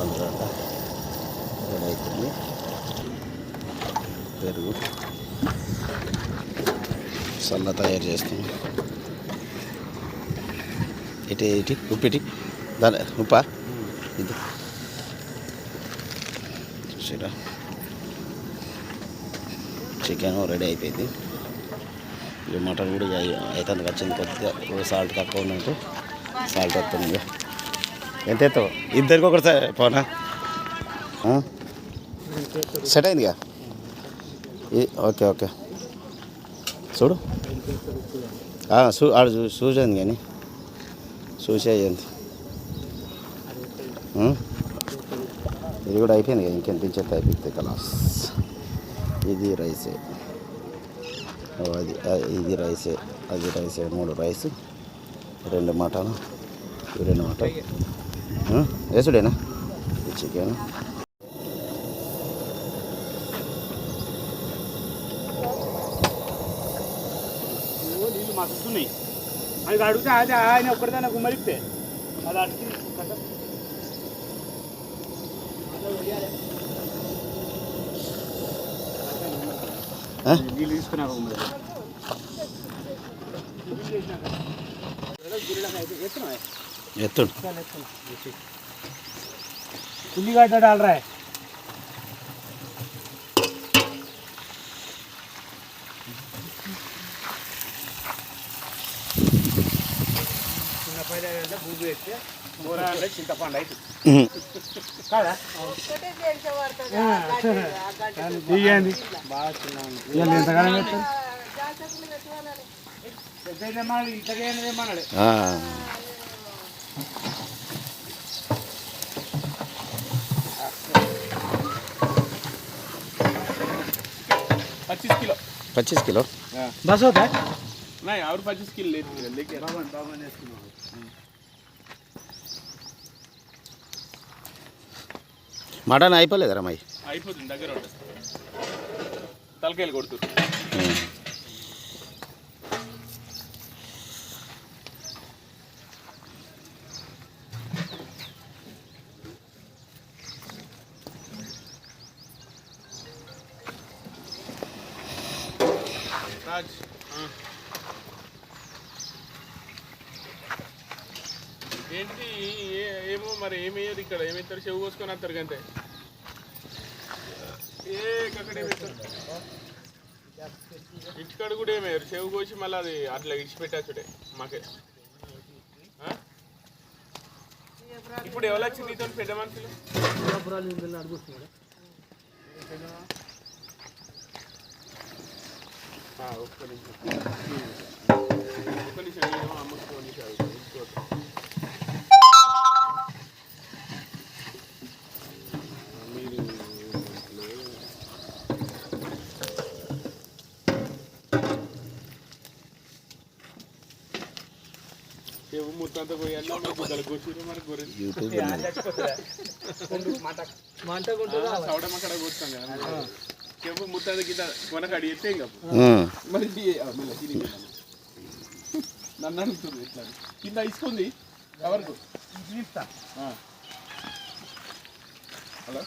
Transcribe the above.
అందులో రెడీ అవుతుంది. పెరుగు సల్ల తయారు చేస్తాం. ఇటు ఉప్పిటి దాని ఉప్పా ఇది చూసిరా. చికెన్ రెడీ అయిపోయింది. ఇక మటన్ కూడా అవుతుంది. వచ్చింది కొద్దిగా సాల్ట్ తక్కువ ఉన్నట్టు సాల్ట్ వస్తుంది. ఎంత ఎత్తావు? ఇద్దరికి ఒకటి పోనా సెట్ అయిందిగా. ఓకే ఓకే చూడు ఆడు చూసాను కానీ చూసేయండి. ఇది కూడా అయిపోయింది కదా. ఇంకెంత ఇంచెత్త అయిపోతుంది కలాస్. ఇది రైసే, ఇది రైసే, అది రైసే. 3 రైస్, 2 మటన్, 2 మటన్ వేసుడేనా. ఈ చికెన్ నీళ్ళు మస్తున్నాయి. అది అడిగితే అది ఆయన ఒక్కడిదాన్ని గుమ్మరిస్తే అది అడిగి నీళ్ళు తీసుకున్నారు. ఎత్తుడు ఉల్లిగడ్డ డాలరా. భూమి వేస్తే చింతపండు అవుతుంది కాదా. తీయండి బాగా చిన్న ఎంతగానో పెట్టారు. ఇంతకేమన్నాడు 25 किलो. 25 किलो बस होता है नहीं और 25 किलो लेके మటన్ అయిపోలేదరా మై? అయిపోతుంది, దగ్గర ఉంటుంది. తలకాయలు కొడుతుంది. రాజ్ ఏంటి ఏమో మరి ఏమయ్యారు ఇక్కడ. ఏమవుతారు? చెవు కోసుకొని వస్తారు కంటే ఇటుకడు కూడా ఏమయ్యారు. చెవు కోసి మళ్ళీ అది అట్లా ఇడిచిపెట్టాచుడే మాకే. ఇప్పుడు ఎవరు వచ్చింది నీతో పెద్ద మనుషులు? ఒక్క నిమిషం అమ్మకు ముత్తంతా పోయి కూర్చుని మరి సౌడమ్మ అక్కడ కూర్చుతాం కదా. చెప్పు ముత్తంత కింద కొనకు అడిగి ఎత్తే ఇంకా మరి నన్ను అడుగుతుంది ఇట్లా కింద ఇసుకుంది ఎవరికి హలో.